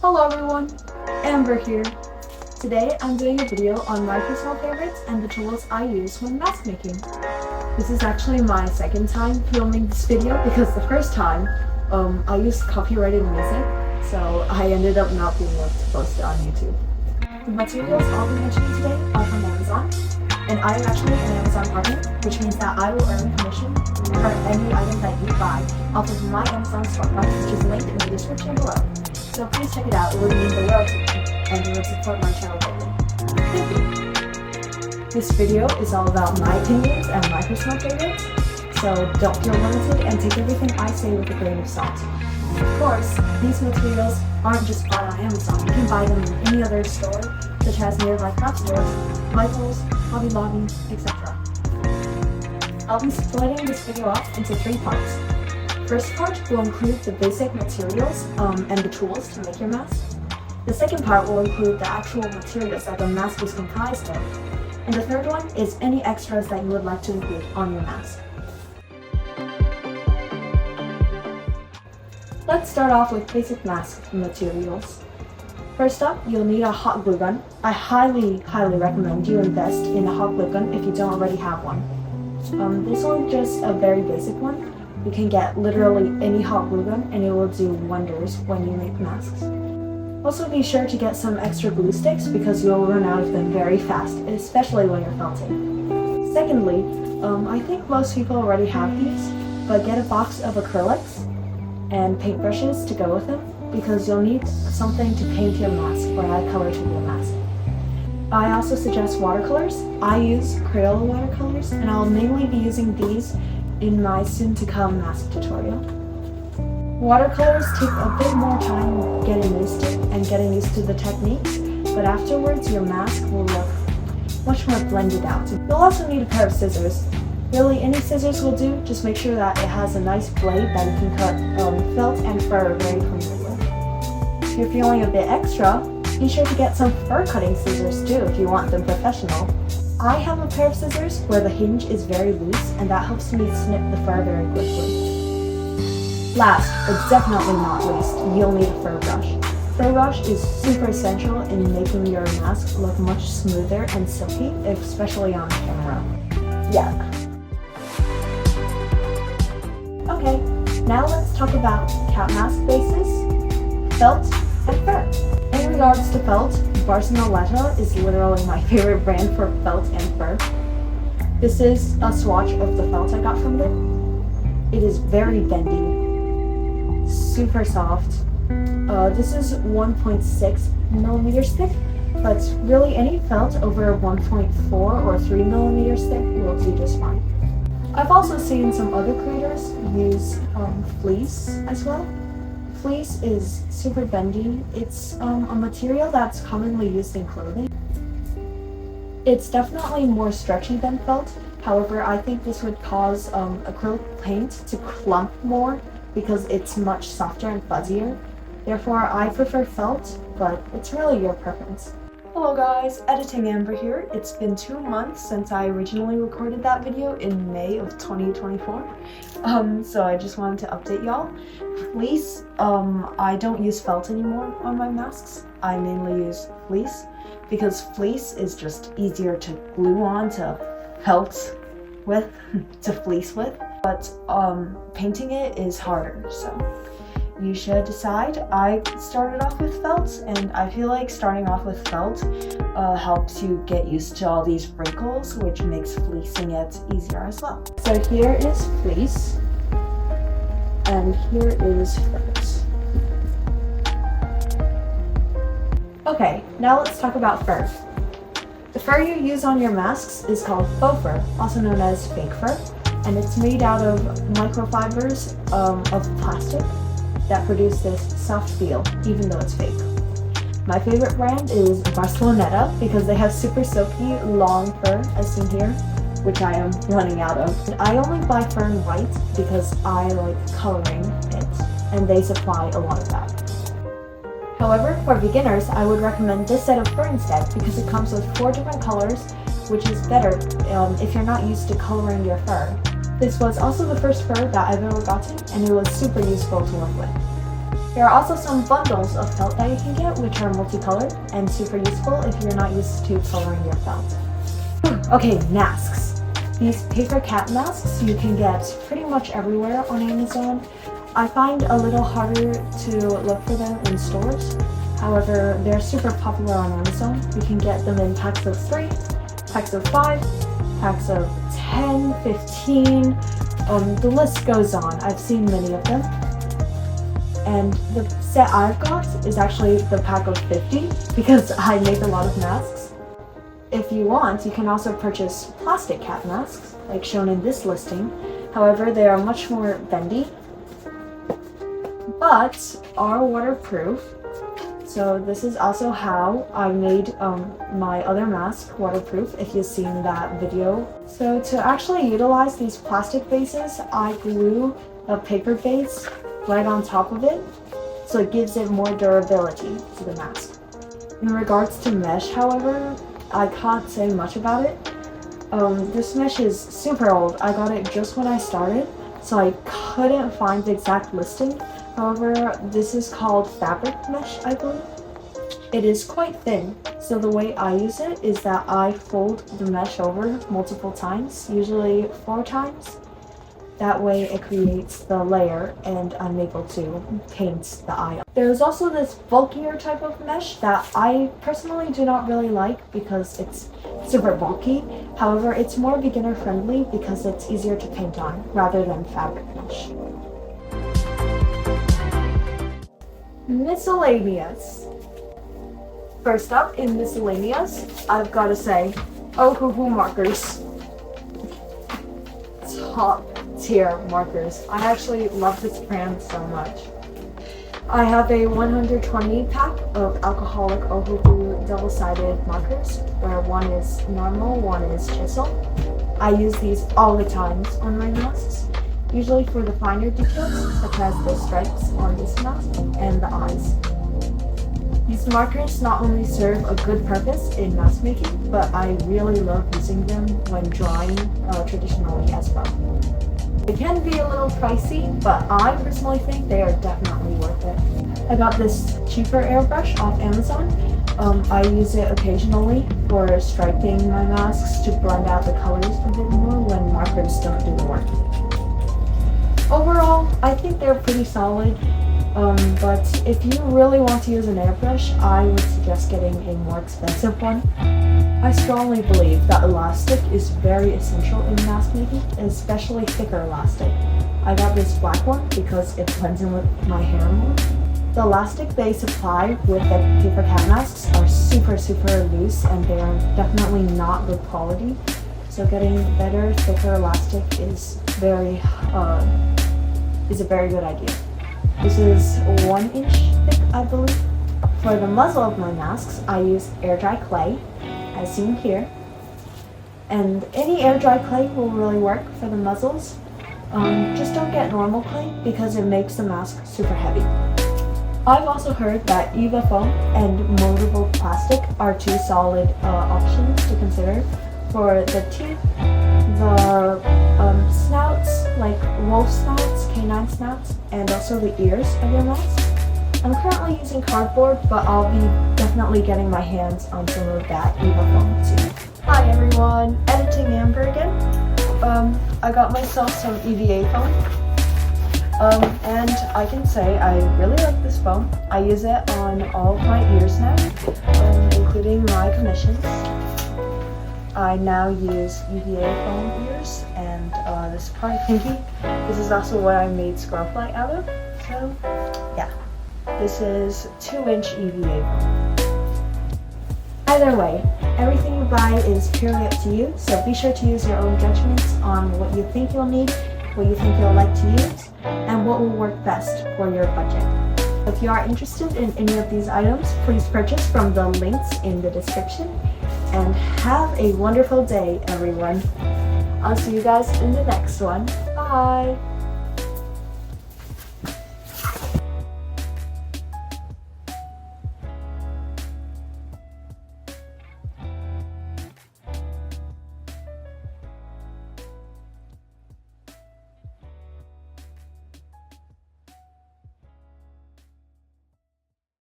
Hello everyone, Amber here. Today I'm doing a video on my personal favorites and the tools I use when mask making. This is actually my second time filming this video because the first time I used copyrighted music, so I ended up not being able to post it on YouTube. The materials I'll be mentioning today are from Amazon, and I am actually an Amazon partner, which means that I will earn commission for any item that you buy off of my Amazon storefront, which is linked in the description below. So please check it out, it would mean the world to me, and it would support my channel greatly. Thank you! This video is all about my opinions and my personal favorites, so don't feel limited and take everything I say with a grain of salt. Of course, these materials aren't just bought on Amazon, you can buy them in any other store, such as nearby craft stores, Michael's, Hobby Lobby, etc. I'll be splitting this video off into 3 parts. First part will include the basic materials and the tools to make your mask. The second part will include the actual materials that the mask is comprised of. And the third one is any extras that you would like to include on your mask. Let's start off with basic mask materials. First up, you'll need a hot glue gun. I highly recommend you invest in a hot glue gun if you don't already have one. This one's just a very basic one. You can get literally any hot glue gun and it will do wonders when you make masks. Also be sure to get some extra glue sticks because you'll run out of them very fast, especially when you're felting. Secondly, I think most people already have these, but get a box of acrylics and paintbrushes to go with them because you'll need something to paint your mask or add color to your mask. I also suggest watercolors. I use Crayola watercolors and I'll mainly be using these in my soon-to-come mask tutorial. Watercolors take a bit more time getting used to and getting used to the techniques, but afterwards your mask will look much more blended out. You'll also need a pair of scissors. Really, any scissors will do, just make sure that it has a nice blade that you can cut felt and fur very cleanly with. If you're feeling a bit extra, be sure to get some fur cutting scissors too if you want them professional. I have a pair of scissors where the hinge is very loose and that helps me snip the fur very quickly. Last, but definitely not least, you'll need a fur brush. Fur brush is super essential in making your mask look much smoother and silky, especially on camera. Yeah. Okay, now let's talk about cap mask bases, felt, and fur. In regards to felt, Barceloneta is literally my favorite brand for felt and fur. This is a swatch of the felt I got from them. It is very bendy, super soft. This is 1.6 millimeters thick, but really any felt over 1.4 or 3 millimeters thick will do just fine. I've also seen some other creators use fleece as well. Fleece is super bendy. It's a material that's commonly used in clothing. It's definitely more stretchy than felt. However, I think this would cause acrylic paint to clump more because it's much softer and fuzzier. Therefore, I prefer felt, but it's really your preference. Hello guys, Editing Amber here. It's been 2 months since I originally recorded that video in May of 2024. So I just wanted to update y'all. Fleece, I don't use felt anymore on my masks. I mainly use fleece because fleece is just easier to glue on to felt with, to fleece with. But painting it is harder, so you should decide. I started off with felt, and I feel like starting off with felt helps you get used to all these wrinkles, which makes fleecing it easier as well. So here is fleece, and here is furs. Okay, now let's talk about fur. The fur you use on your masks is called faux fur, also known as fake fur, and it's made out of microfibers of plastic that produce this soft feel, even though it's fake. My favorite brand is Barceloneta because they have super silky, long fur, as seen here, which I am running out of. And I only buy fur in white because I like coloring it, and they supply a lot of that. However, for beginners, I would recommend this set of fur instead because it comes with 4 different colors, which is better if you're not used to coloring your fur. This was also the first fur that I've ever gotten, and it was super useful to work with. There are also some bundles of felt that you can get, which are multicolored and super useful if you're not used to coloring your felt. Okay, masks. These paper cat masks you can get pretty much everywhere on Amazon. I find a little harder to look for them in stores. However, they're super popular on Amazon. You can get them in packs of 3, packs of 5, packs of 10, 15, the list goes on. I've seen many of them. And the set I've got is actually the pack of 50 because I make a lot of masks. If you want, you can also purchase plastic cat masks, like shown in this listing. However, they are much more bendy, but are waterproof. So this is also how I made my other mask waterproof, if you've seen that video. So to actually utilize these plastic bases, I glue a paper base right on top of it, so it gives it more durability to the mask. In regards to mesh, however, I can't say much about it. This mesh is super old. I got it just when I started, so I couldn't find the exact listing. However, this is called fabric mesh, I believe. It is quite thin, so the way I use it is that I fold the mesh over multiple times, usually 4 times. That way it creates the layer and I'm able to paint the eye. There's also this bulkier type of mesh that I personally do not really like because it's super bulky. However, it's more beginner friendly because it's easier to paint on rather than fabric mesh. Miscellaneous. First up in Miscellaneous, I've got to say, oh markers. Top tier markers. I actually love this brand so much. I have a 120 pack of alcoholic Ohuhu double-sided markers, where one is normal, one is chisel. I use these all the time on my masks, usually for the finer details, such as the stripes on this mask and the eyes. These markers not only serve a good purpose in mask making, but I really love using them when drawing traditionally as well. They can be a little pricey, but I personally think they are definitely worth it. I got this cheaper airbrush off Amazon. I use it occasionally for striping my masks to blend out the colors a bit more when markers don't do the work. Overall, I think they're pretty solid, but if you really want to use an airbrush, I would suggest getting a more expensive one. I strongly believe that elastic is very essential in mask making, especially thicker elastic. I got this black one because it blends in with my hair more. The elastic they supply with the paper cat masks are super loose and they are definitely not good quality. So getting better, thicker elastic is a very good idea. This is 1 inch thick, I believe. For the muzzle of my masks, I use air dry clay, as seen here. And any air dry clay will really work for the muzzles. Just don't get normal clay because it makes the mask super heavy. I've also heard that EVA foam and moldable plastic are 2 solid options to consider for the teeth, the snouts, like wolf snouts, canine snouts, and also the ears of your mask. I'm currently using cardboard, but I'll be definitely getting my hands on some of that EVA foam soon. Hi everyone, Editing Amber again. I got myself some EVA foam. And I can say I really like this foam. I use it on all of my ears now, including my commissions. I now use EVA foam ears, and this is probably pinky. This is also what I made Scrubfly out of, so yeah. This is 2-inch EVA foam. Either way, everything you buy is purely up to you, so be sure to use your own judgments on what you think you'll need, what you think you'll like to use, and what will work best for your budget. If you are interested in any of these items, please purchase from the links in the description. And have a wonderful day, everyone. I'll see you guys in the next one. Bye!